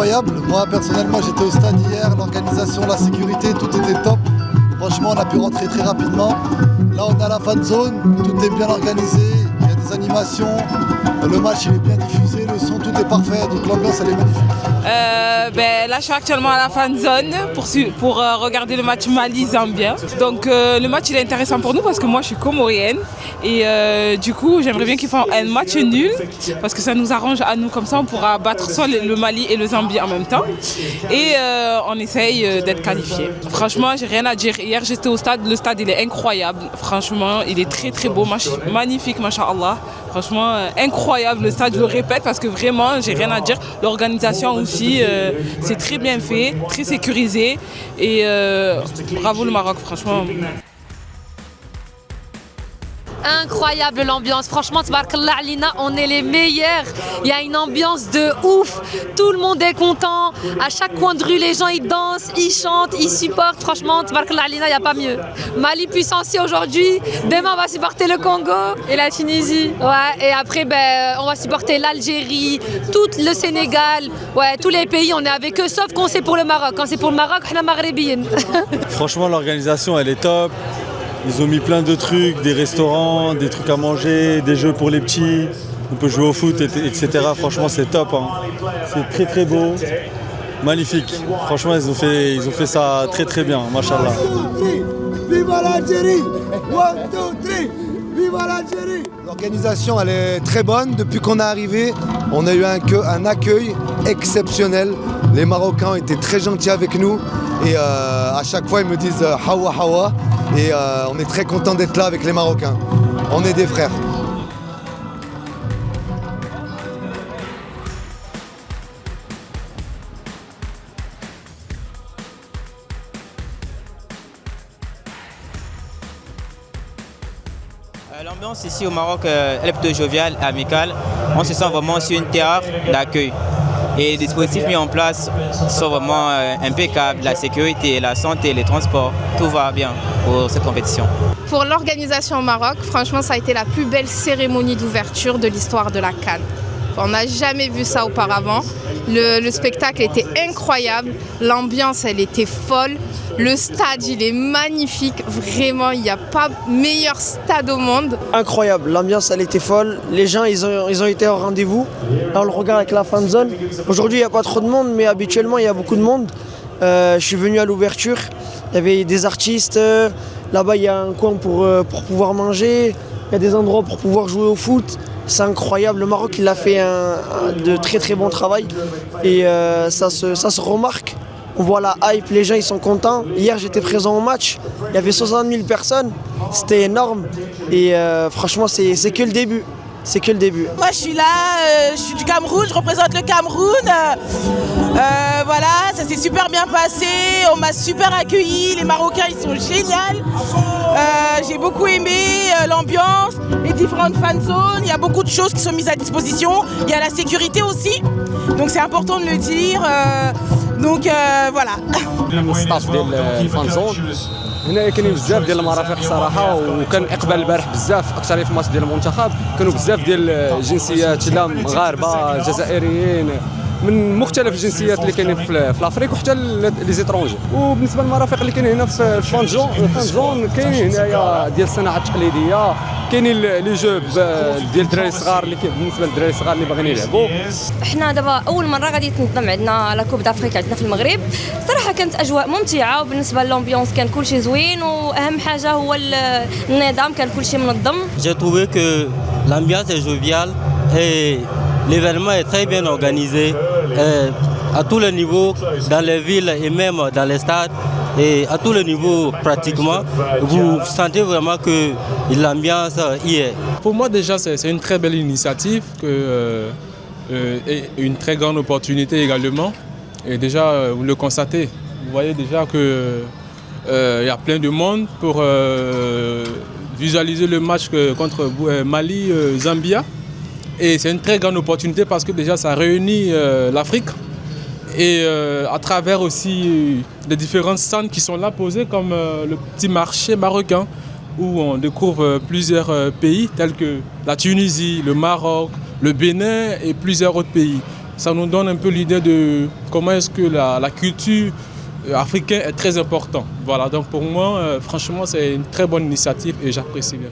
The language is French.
incroyable. Moi personnellement j'étais au stade hier, l'organisation, la sécurité, tout était top. Franchement on a pu rentrer très rapidement. Là on est à la fan zone, tout est bien organisé, il y a des animations, le match il est bien diffusé, le son, tout est parfait, donc l'ambiance elle est magnifique. Là je suis actuellement à la fan zone pour regarder le match Mali-Zambia. Donc le match il est intéressant pour nous parce que moi je suis comorienne et du coup j'aimerais bien qu'ils fassent un match nul parce que ça nous arrange à nous, comme ça on pourra battre soit le Mali et le Zambie en même temps et on essaye d'être qualifié. Franchement j'ai rien à dire, hier j'étais au stade, le stade il est incroyable, franchement il est très très beau, magnifique masha'Allah, franchement incroyable le stade, je le répète parce que vraiment j'ai rien à dire, l'organisation aussi c'est très bien fait, très sécurisé et bravo le Maroc franchement. Incroyable l'ambiance, franchement tabarakallah alina, on est les meilleurs, il y a une ambiance de ouf, tout le monde est content, à chaque coin de rue les gens ils dansent, ils chantent, ils supportent, franchement tabarakallah alina, il n'y a pas mieux. Mali puissancier aujourd'hui, demain on va supporter le Congo et la Tunisie, ouais, et après on va supporter l'Algérie, tout le Sénégal, ouais, tous les pays on est avec eux sauf qu'on c'est pour le Maroc, quand c'est pour le Maroc on est maghrébiyin. Franchement l'organisation elle est top. Ils ont mis plein de trucs, des restaurants, des trucs à manger, des jeux pour les petits. On peut jouer au foot, etc. Franchement, c'est top. Hein. C'est très très beau, magnifique. Franchement, ils ont fait ça très très bien, machallah. Viva l'Algérie! 1, 2, 3! Viva l'Algérie! L'organisation, elle est très bonne. Depuis qu'on est arrivé, on a eu un accueil exceptionnel. Les Marocains étaient très gentils avec nous. Et à chaque fois, ils me disent « Hawa Hawa ». Et on est très content d'être là avec les Marocains. On est des frères. L'ambiance ici au Maroc elle est plutôt joviale, amicale. On se sent vraiment sur une terre d'accueil. Et les dispositifs mis en place sont vraiment impeccables. La sécurité, la santé, les transports, tout va bien pour cette compétition. Pour l'organisation au Maroc, franchement, ça a été la plus belle cérémonie d'ouverture de l'histoire de la CAN. On n'a jamais vu ça auparavant. Le spectacle était incroyable, l'ambiance elle était folle, le stade il est magnifique, vraiment il n'y a pas meilleur stade au monde. Incroyable, l'ambiance elle était folle, les gens ils ont été au rendez-vous. Là on le regarde avec la fan zone. Aujourd'hui il n'y a pas trop de monde mais habituellement il y a beaucoup de monde. Je suis venu à l'ouverture, il y avait des artistes, là-bas il y a un coin pour pouvoir manger, il y a des endroits pour pouvoir jouer au foot. C'est incroyable, le Maroc il a fait de très très bon travail et ça se remarque. On voit la hype, les gens ils sont contents. Hier j'étais présent au match, il y avait 60 000 personnes, c'était énorme et franchement c'est que le début. C'est que le début. Moi je suis là, je suis du Cameroun, je représente le Cameroun. Voilà, ça s'est super bien passé, on m'a super accueilli, les Marocains ils sont géniaux. J'ai beaucoup aimé l'ambiance, les différentes fan zones, il y a beaucoup de choses qui sont mises à disposition. Il y a la sécurité aussi, donc c'est important de le dire. Donc voilà. هنا كاينين بزاف ديال المرافق صراحه وكان اقبال البارح بزاف اكثر في الماتش ديال المنتخب كانوا بزاف ديال الجنسيات لا مغاربه جزائريين من مختلف الجنسيات اللي كاينين في الافريق وحتى لي زيترونجي وبالنسبه للمرافق اللي كاينين هنا في الفان زون كاينين هنايا ديال الصناعه التقليديه كاينين لي جو ديال الدراري الصغار اللي بالنسبه للدراري الصغار اللي باغيين يلعبوا. احنا دابا اول مره غادي تنظم عندنا لا كوب دافريك عندنا في المغرب، صراحه كانت اجواء ممتعه وبالنسبه للامبيونس كان كلشي زوين واهم حاجه هو النظام كان كلشي منظم. J'ai trouvé que l'ambiance est joviale et l'événement est très bien organisé à tous les niveaux, dans les villes et même dans les stades. Et à tous les niveaux pratiquement, vous sentez vraiment que l'ambiance y est. Pour moi déjà c'est une très belle initiative et une très grande opportunité également. Et déjà vous le constatez, vous voyez déjà qu'il y a plein de monde pour visualiser le match contre Mali-Zambia. Et c'est une très grande opportunité parce que déjà ça réunit l'Afrique. Et à travers aussi les différents stands qui sont là posés comme le petit marché marocain où on découvre plusieurs pays tels que la Tunisie, le Maroc, le Bénin et plusieurs autres pays. ça nous donne un peu l'idée de comment est-ce que la culture africaine est très importante. Voilà, donc pour moi, franchement, c'est une très bonne initiative et j'apprécie bien.